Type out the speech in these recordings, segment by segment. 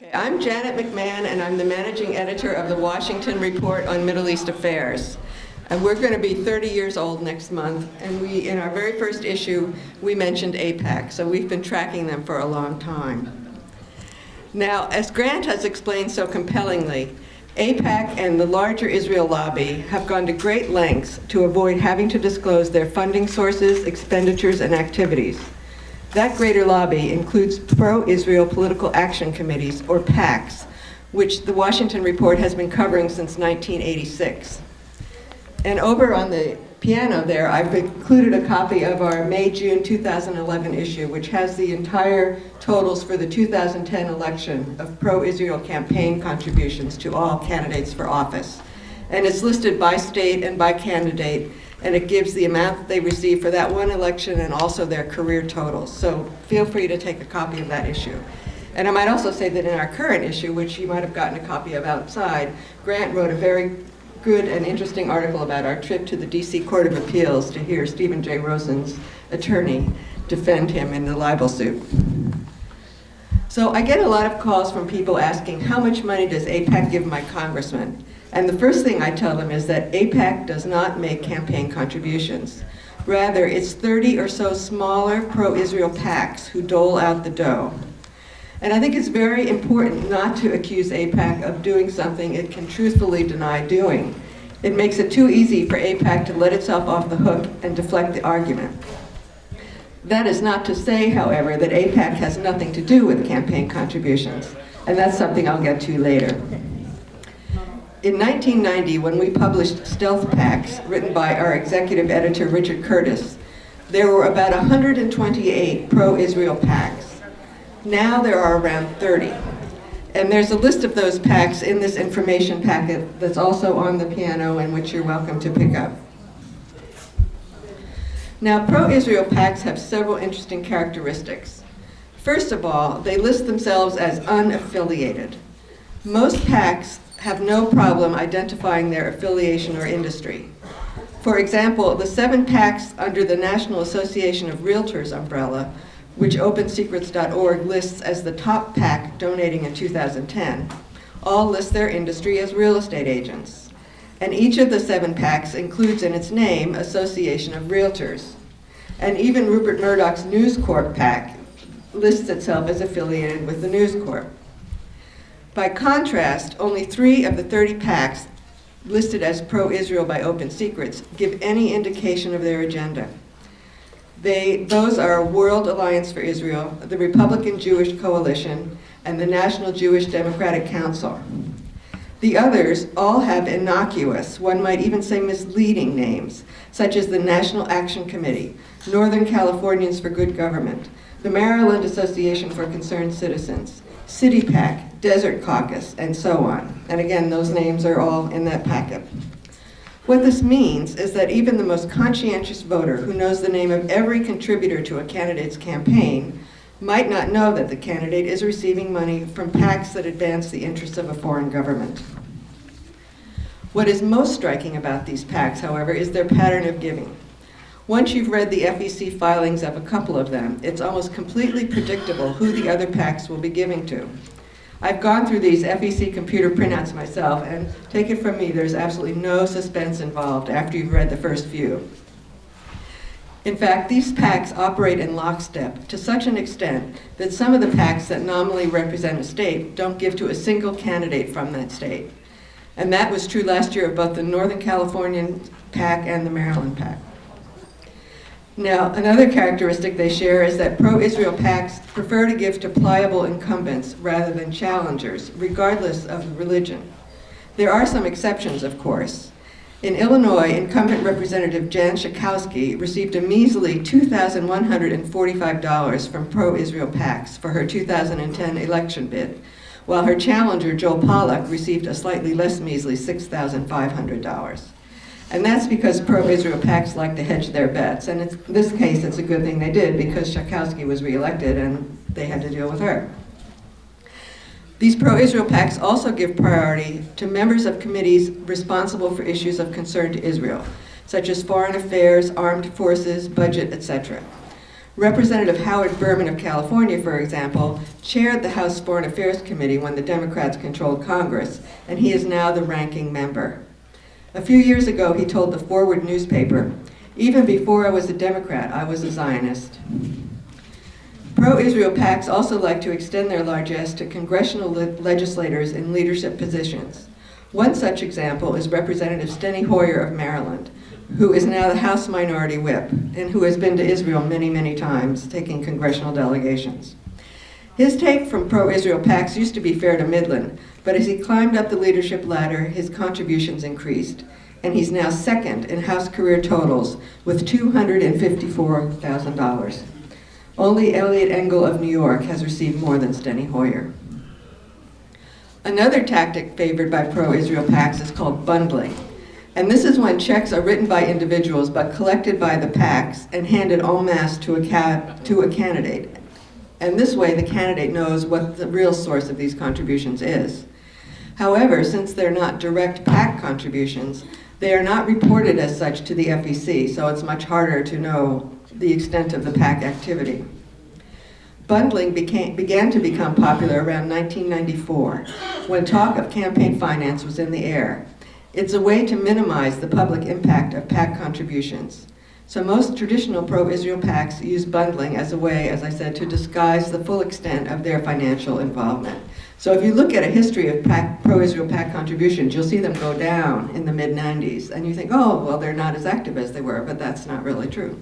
Okay, I'm Janet McMahon, and I'm the managing editor of the Washington Report on Middle East Affairs. And we're going to be 30 years old next month, and in our very first issue, we mentioned AIPAC, so we've been tracking them for a long time. Now, as Grant has explained so compellingly, AIPAC and the larger Israel lobby have gone to great lengths to avoid having to disclose their funding sources, expenditures, and activities. That greater lobby includes pro-Israel political action committees, or PACs, which the Washington Report has been covering since 1986. And over on the piano there, I've included a copy of our May-June 2011 issue, which has the entire totals for the 2010 election of pro-Israel campaign contributions to all candidates for office. And it's listed by state and by candidate, and it gives the amount that they received for that one election and also their career totals. So feel free to take a copy of that issue. And I might also say that in our current issue, which you might have gotten a copy of outside, Grant wrote a very good and interesting article about our trip to the DC Court of Appeals to hear Stephen J. Rosen's attorney defend him in the libel suit. So I get a lot of calls from people asking, how much money does AIPAC give my congressman? And the first thing I tell them is that AIPAC does not make campaign contributions. Rather, it's 30 or so smaller pro-Israel PACs who dole out the dough. And I think it's very important not to accuse AIPAC of doing something it can truthfully deny doing. It makes it too easy for AIPAC to let itself off the hook and deflect the argument. That is not to say, however, that AIPAC has nothing to do with campaign contributions, and that's something I'll get to later. In 1990, when we published Stealth Packs, written by our executive editor, Richard Curtis, there were about 128 pro-Israel PACs. Now there are around 30. And there's a list of those PACs in this information packet that's also on the piano and which you're welcome to pick up. Now, pro-Israel PACs have several interesting characteristics. First of all, they list themselves as unaffiliated. Most PACs have no problem identifying their affiliation or industry. For example, the 7 PACs under the National Association of Realtors umbrella, which OpenSecrets.org lists as the top PAC donating in 2010, all list their industry as real estate agents. And each of the 7 PACs includes in its name Association of Realtors. And even Rupert Murdoch's News Corp PAC lists itself as affiliated with the News Corp. By contrast, only 3 of the 30 PACs listed as pro-Israel by Open Secrets give any indication of their agenda. Those are World Alliance for Israel, the Republican Jewish Coalition, and the National Jewish Democratic Council. The others all have innocuous, one might even say misleading names, such as the National Action Committee, Northern Californians for Good Government, the Maryland Association for Concerned Citizens, City PAC, Desert Caucus, and so on. And again, those names are all in that packet. What this means is that even the most conscientious voter who knows the name of every contributor to a candidate's campaign might not know that the candidate is receiving money from PACs that advance the interests of a foreign government. What is most striking about these PACs, however, is their pattern of giving. Once you've read the FEC filings of a couple of them, it's almost completely predictable who the other PACs will be giving to. I've gone through these FEC computer printouts myself, and take it from me, there's absolutely no suspense involved after you've read the first few. In fact, these PACs operate in lockstep to such an extent that some of the PACs that nominally represent a state don't give to a single candidate from that state. And that was true last year of both the Northern Californian PAC and the Maryland PAC. Now, another characteristic they share is that pro-Israel PACs prefer to give to pliable incumbents rather than challengers, regardless of religion. There are some exceptions, of course. In Illinois, incumbent Representative Jan Schakowsky received a measly $2,145 from pro-Israel PACs for her 2010 election bid, while her challenger, Joel Pollack, received a slightly less measly $6,500. And that's because pro-Israel PACs like to hedge their bets. And in this case, it's a good thing they did because Schakowsky was reelected and they had to deal with her. These pro-Israel PACs also give priority to members of committees responsible for issues of concern to Israel, such as foreign affairs, armed forces, budget, etc. Representative Howard Berman of California, for example, chaired the House Foreign Affairs Committee when the Democrats controlled Congress, and he is now the ranking member. A few years ago, he told the Forward newspaper, "Even before I was a Democrat, I was a Zionist." Pro-Israel PACs also like to extend their largesse to congressional legislators in leadership positions. One such example is Representative Steny Hoyer of Maryland, who is now the House Minority Whip, and who has been to Israel many, many times, taking congressional delegations. His take from pro-Israel PACs used to be fair to middling, but as he climbed up the leadership ladder, his contributions increased, and he's now second in House career totals with $254,000. Only Elliot Engel of New York has received more than Steny Hoyer. Another tactic favored by pro-Israel PACs is called bundling. And this is when checks are written by individuals but collected by the PACs and handed en masse to a candidate. And this way the candidate knows what the real source of these contributions is. However, since they're not direct PAC contributions, they are not reported as such to the FEC, so it's much harder to know the extent of the PAC activity. Bundling began to become popular around 1994, when talk of campaign finance was in the air. It's a way to minimize the public impact of PAC contributions. So most traditional pro-Israel PACs use bundling as a way, as I said, to disguise the full extent of their financial involvement. So if you look at a history of pro-Israel PAC contributions, you'll see them go down in the mid-90s, and you think, oh, well, they're not as active as they were, but that's not really true.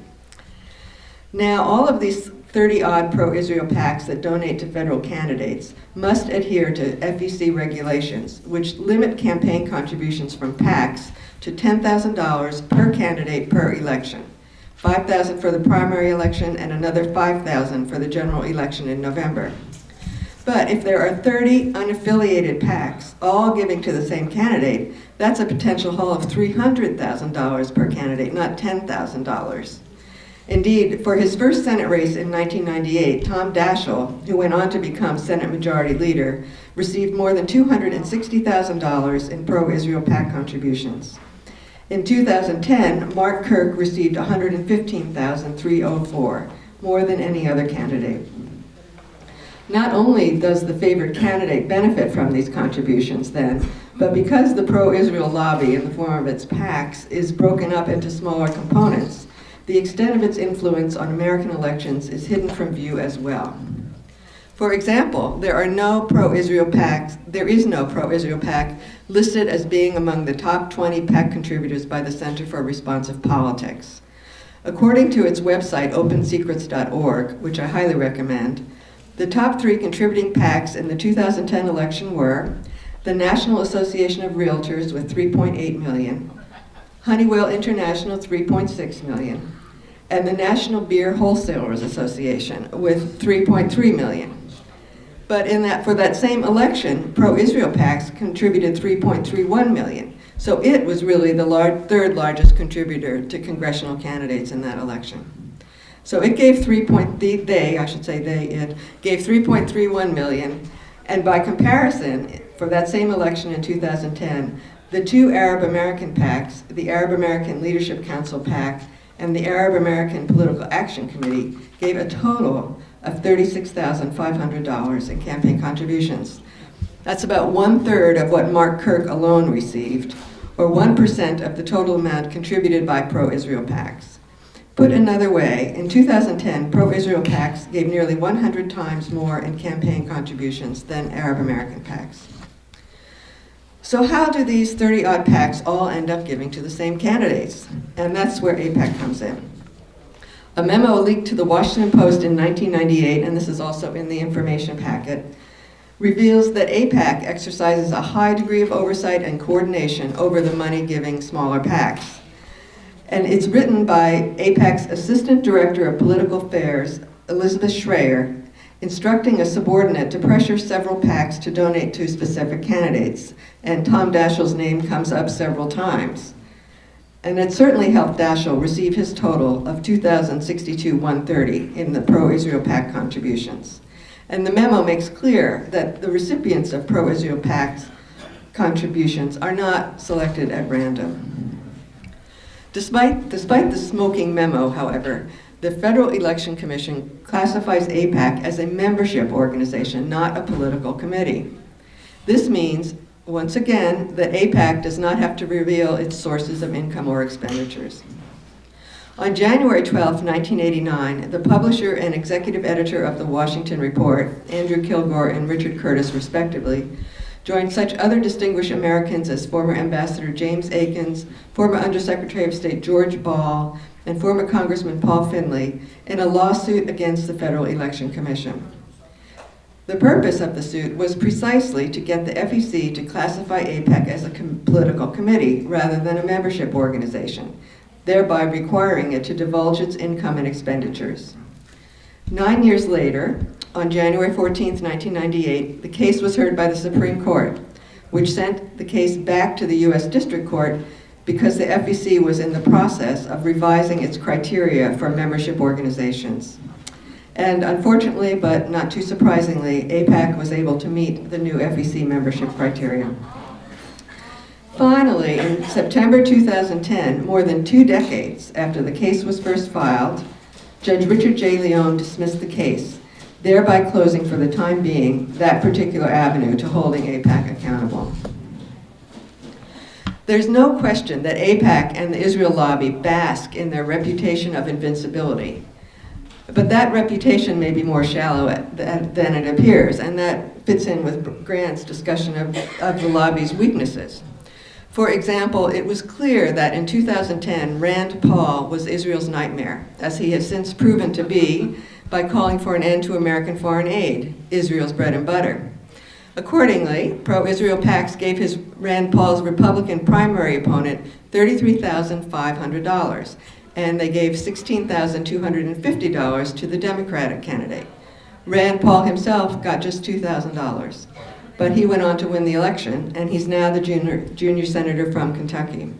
Now, all of these 30-odd pro-Israel PACs that donate to federal candidates must adhere to FEC regulations, which limit campaign contributions from PACs to $10,000 per candidate per election, $5,000 for the primary election and another $5,000 for the general election in November. But if there are 30 unaffiliated PACs, all giving to the same candidate, that's a potential haul of $300,000 per candidate, not $10,000. Indeed, for his first Senate race in 1998, Tom Daschle, who went on to become Senate Majority Leader, received more than $260,000 in pro-Israel PAC contributions. In 2010, Mark Kirk received $115,304, more than any other candidate. Not only does the favored candidate benefit from these contributions then, but because the pro-Israel lobby in the form of its PACs is broken up into smaller components, the extent of its influence on American elections is hidden from view as well. For example, there is no pro-Israel PAC listed as being among the top 20 PAC contributors by the Center for Responsive Politics. According to its website, opensecrets.org, which I highly recommend, the top 3 contributing PACs in the 2010 election were the National Association of Realtors with $3.8 million, Honeywell International $3.6 million, and the National Beer Wholesalers Association with $3.3 million. But for that same election, pro-Israel PACs contributed $3.31 million. So it was really the third largest contributor to congressional candidates in that election. So it gave gave $3.31 million, and by comparison, for that same election in 2010, the 2 Arab American PACs, the Arab American Leadership Council PAC and the Arab American Political Action Committee, gave a total of $36,500 in campaign contributions. That's about 1/3 of what Mark Kirk alone received, or 1% of the total amount contributed by pro-Israel PACs. Put another way, in 2010, pro-Israel PACs gave nearly 100 times more in campaign contributions than Arab American PACs. So how do these 30-odd PACs all end up giving to the same candidates? And that's where AIPAC comes in. A memo leaked to the Washington Post in 1998, and this is also in the information packet, reveals that AIPAC exercises a high degree of oversight and coordination over the money-giving smaller PACs. And it's written by AIPAC's Assistant Director of Political Affairs, Elizabeth Schreier, instructing a subordinate to pressure several PACs to donate to specific candidates. And Tom Daschle's name comes up several times. And it certainly helped Daschle receive his total of $2,062,130 in the pro-Israel PAC contributions. And the memo makes clear that the recipients of pro-Israel PACs contributions are not selected at random. Despite the smoking memo, however, The Federal Election Commission classifies AIPAC as a membership organization, not a political committee. This means, once again, that AIPAC does not have to reveal its sources of income or expenditures. On January 12, 1989, the publisher and executive editor of the Washington Report, Andrew Kilgore and Richard Curtis, respectively, joined such other distinguished Americans as former Ambassador James Akins, former Undersecretary of State George Ball, and former Congressman Paul Finley in a lawsuit against the Federal Election Commission. The purpose of the suit was precisely to get the FEC to classify AIPAC as a political committee rather than a membership organization, thereby requiring it to divulge its income and expenditures. 9 years later, on January 14, 1998, the case was heard by the Supreme Court, which sent the case back to the U.S. District Court because the FEC was in the process of revising its criteria for membership organizations. And unfortunately, but not too surprisingly, AIPAC was able to meet the new FEC membership criteria. Finally, in September 2010, more than 2 decades after the case was first filed, Judge Richard J. Leone dismissed the case, thereby closing for the time being that particular avenue to holding AIPAC accountable. There's no question that AIPAC and the Israel lobby bask in their reputation of invincibility. But that reputation may be more shallow than it appears, and that fits in with Grant's discussion of the lobby's weaknesses. For example, it was clear that in 2010, Rand Paul was Israel's nightmare, as he has since proven to be by calling for an end to American foreign aid, Israel's bread and butter. Accordingly, ProIsrael Packs gave his Rand Paul's Republican primary opponent $33,500, and they gave $16,250 to the Democratic candidate. Rand Paul himself got just $2,000, but he went on to win the election, and he's now the junior senator from Kentucky.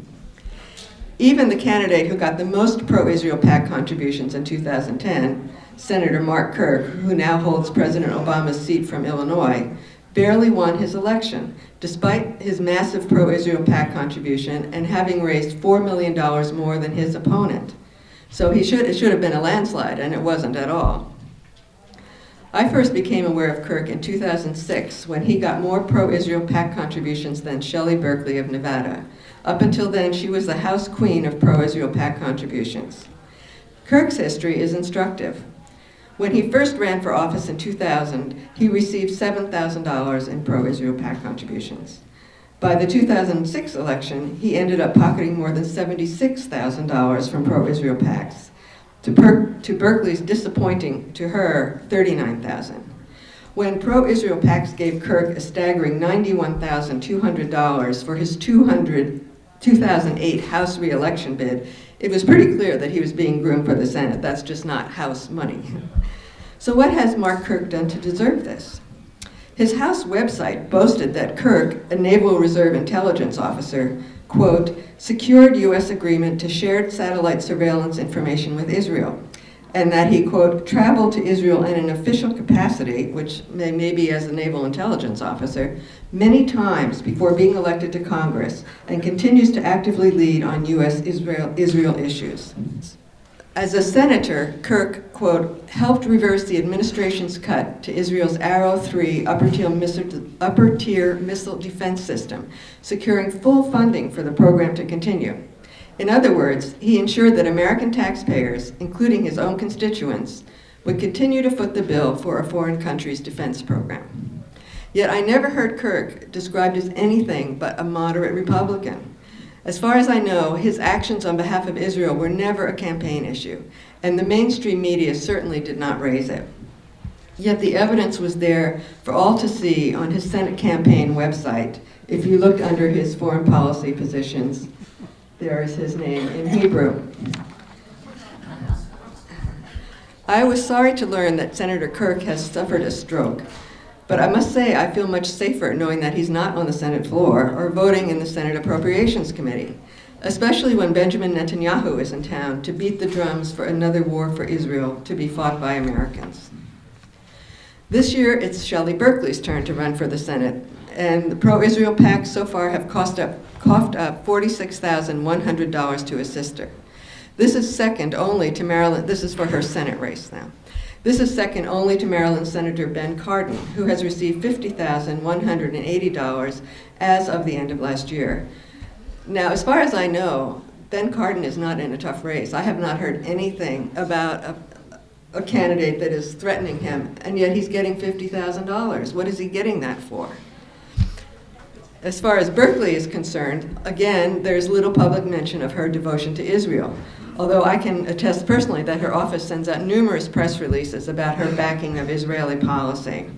Even the candidate who got the most pro-Israel PAC contributions in 2010, Senator Mark Kirk, who now holds President Obama's seat from Illinois, barely won his election, despite his massive pro-Israel PAC contribution and having raised $4 million more than his opponent. So it should have been a landslide, and it wasn't at all. I first became aware of Kirk in 2006 when he got more pro-Israel PAC contributions than Shelly Berkley of Nevada. Up until then, she was the house queen of pro-Israel PAC contributions. Kirk's history is instructive. When he first ran for office in 2000, he received $7,000 in pro-Israel PAC contributions. By the 2006 election, he ended up pocketing more than $76,000 from pro-Israel PACs, to Berkeley's disappointing, to her, $39,000. When pro-Israel PACs gave Kirk a staggering $91,200 for his 2008 House re-election bid, it was pretty clear that he was being groomed for the Senate. That's just not House money. So what has Mark Kirk done to deserve this? His House website boasted that Kirk, a Naval Reserve intelligence officer, quote, secured U.S. agreement to share satellite surveillance information with Israel, and that he, quote, traveled to Israel in an official capacity, which may be as a naval intelligence officer, many times before being elected to Congress, and continues to actively lead on U.S.-Israel issues. As a senator, Kirk, quote, helped reverse the administration's cut to Israel's Arrow 3 upper-tier missile defense system, securing full funding for the program to continue. In other words, he ensured that American taxpayers, including his own constituents, would continue to foot the bill for a foreign country's defense program. Yet I never heard Kirk described as anything but a moderate Republican. As far as I know, his actions on behalf of Israel were never a campaign issue, and the mainstream media certainly did not raise it. Yet the evidence was there for all to see on his Senate campaign website. If you looked under his foreign policy positions, there is his name in Hebrew. I was sorry to learn that Senator Kirk has suffered a stroke, but I must say I feel much safer knowing that he's not on the Senate floor or voting in the Senate Appropriations Committee, especially when Benjamin Netanyahu is in town to beat the drums for another war for Israel to be fought by Americans. This year, it's Shelly Berkley's turn to run for the Senate, and the pro-Israel PACs so far have coughed up $46,100 to assist her. This is second only to Maryland, this is for her Senate race now. This is second only to Maryland Senator Ben Cardin, who has received $50,180 as of the end of last year. Now, as far as I know, Ben Cardin is not in a tough race. I have not heard anything about a candidate that is threatening him, and yet he's getting $50,000. What is he getting that for? As far as Berkley is concerned, again, there's little public mention of her devotion to Israel, although I can attest personally that her office sends out numerous press releases about her backing of Israeli policy.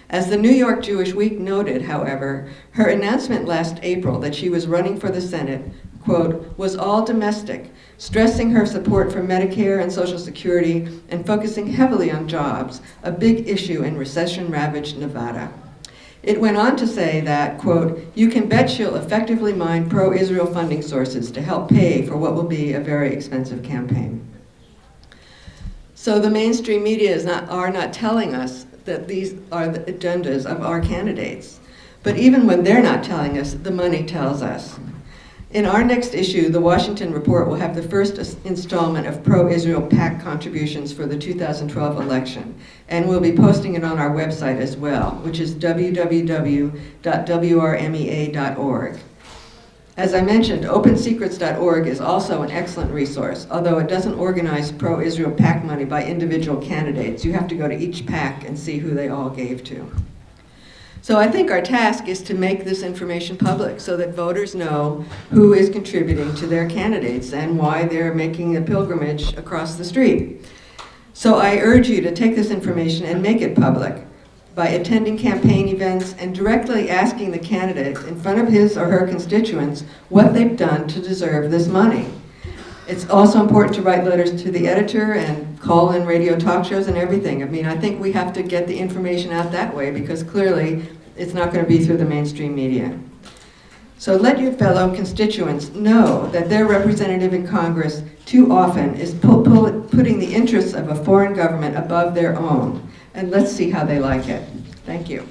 As the New York Jewish Week noted, however, her announcement last April that she was running for the Senate, quote, was all domestic, stressing her support for Medicare and Social Security and focusing heavily on jobs, a big issue in recession-ravaged Nevada. It went on to say that, quote, you can bet she'll effectively mine pro-Israel funding sources to help pay for what will be a very expensive campaign. So the mainstream media are not telling us that these are the agendas of our candidates. But even when they're not telling us, the money tells us. In our next issue, the Washington Report will have the first installment of ProIsrael Pack contributions for the 2012 election, and we'll be posting it on our website as well, which is www.wrmea.org. As I mentioned, opensecrets.org is also an excellent resource, although it doesn't organize pro-Israel PAC money by individual candidates. You have to go to each PAC and see who they all gave to. So I think our task is to make this information public so that voters know who is contributing to their candidates and why they're making a pilgrimage across the street. So I urge you to take this information and make it public by attending campaign events and directly asking the candidate in front of his or her constituents what they've done to deserve this money. It's also important to write letters to the editor and call in radio talk shows and everything. I mean, I think we have to get the information out that way because clearly it's not going to be through the mainstream media. So let your fellow constituents know that their representative in Congress too often is putting the interests of a foreign government above their own. And let's see how they like it. Thank you.